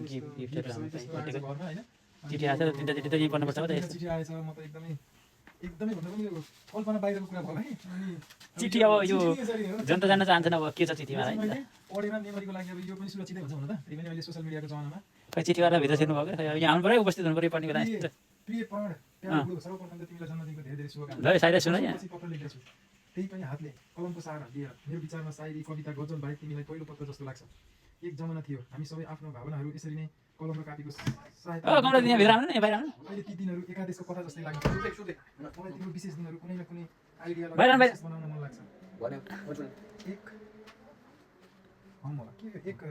गिफ्टहरु हाम्रो चाहिँ बर्थडेको घरमा हैन चिठी आएछ र तिनटा चिठी त यही पढ्नुपर्छ हो त यस्तो चिठी आएछ म त एकदमै भन्दा पनि यो कल्पना बाहिरको कुरा भयो है अनि चिठी अब यो जनता जान्न चाहन्छन् अब के छ चिठीमा है मैले पढेर मेमोरीको लागि अब यो पनि सुरक्षितै हुन्छ हुन त त्यही पनि अहिले सोशल मिडियाको जमानामा खै चिठीवाला भित्र छिर्नु भयो क्या यहाँ आउनु पर्यो उपस्थित हुनु पर्यो पढ्ने बेला यस्तो प्रिय पढ प्यारो गुरु सर्वप्रथम त तिमीलाई जन्मदिनको धेरै धेरै शुभकामना ल साइड सुन यहाँ पछि पत्र लेखेको छु त्यही पनि हातले कलमको सहारा लिएर मेरो विचारमा सायरी कविता गजल बाहेक तिमीलाई पहिलो पत्र जस्तो लाग्छ एक जमाना थियो हामी सबै आफ्नो भावनाहरू यसरी नै कलम र कापीको सहायता कमला यहाँ भित्र आउनु न यहाँ बाहिर आउनु अहिले ती दिनहरू एकादेशको कथा जस्तै लाग्छ मलाई तिम्रो विशेष दिनहरू कुनै न कुनै आइडिया बाहिर बनाउन मन लाग्छ एक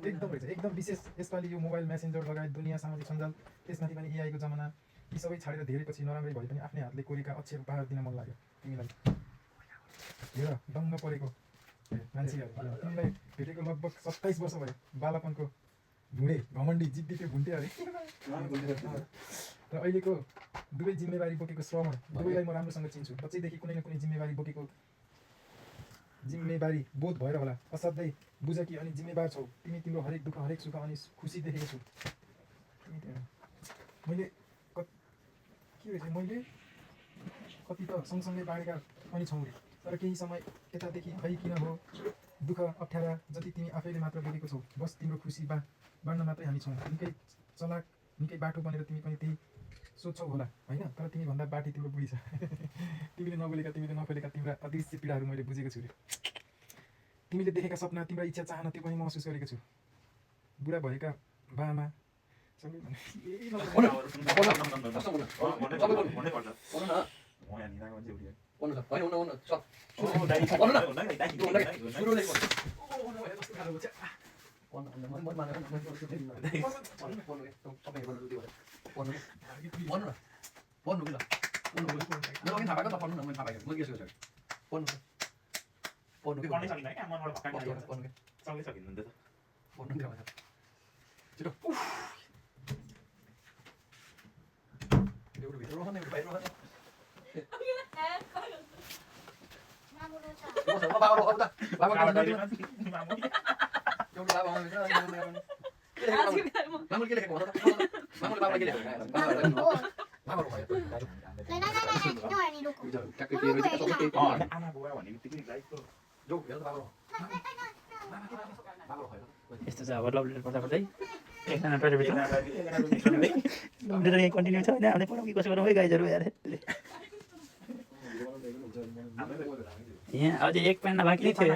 एकदम रहेछ एकदम विशेष यसपालि यो मोबाइल मेसेन्जर लगायत दुनियाँ सामाजिक सञ्जाल त्यसमाथि पनि एआईको जमाना यी सबै छाडेर धेरै पछि नराम्रै भए पनि आफ्नै हातले कोरेका अक्षर उपहार दिन मन लाग्यो तिमीलाई हेर दङ्ग परेको मान्छेहरू तिमीलाई भेटेको लगभग 27 वर्ष भयो बालापनको ढुँडे घमण्डी जिद्दी त्यो भुन्टे अरे र अहिलेको दुवै जिम्मेवारी बोकेको श्रवण दुवैलाई म राम्रोसँग चिन्छु बच्चैदेखि कुनै न कुनै जिम्मेवारी बोकेको जिम्मेवारी बोध भएर होला असाध्यै बुझ कि अनि जिम्मेवार छौ तिमी तिम्रो हरेक दुःख हरेक सुख अनि खुसी देखेको छु मैले मैले कति त सँगसँगै बाँडेका पनि छौँ रे तर केही समय यतादेखि खै किन हो दुःख अप्ठ्यारा जति तिमी आफैले मात्र बोकेको छौ बस तिम्रो खुसी बाँड्न मात्रै हामी छौँ निकै चलाक निकै बाटो बनेर तिमी पनि त्यही सोध्छौ होला होइन तर तिमी भन्दा बाटी तिम्रो बुढी छ तिमीले नबोलेका तिमीले नखोलेका तिम्रा अदृश्य पीडाहरू मैले बुझेको छु रे तिमीले देखेका सपना तिम्रा इच्छा चाहना त्यो पनि महसुस गरेको छु बुढा भएका बामा यस्तो छ अब लभ लेटर पढ्दा पढ्दै एकजना टोइलेटभित्र लभ लेटर यहाँ कन्टिन्यू छ होइन हामीले पढाउँ कि कसो गरौँ है गाइजहरू यार यहाँ अझै एक पेन्डा बाँकी नै थियो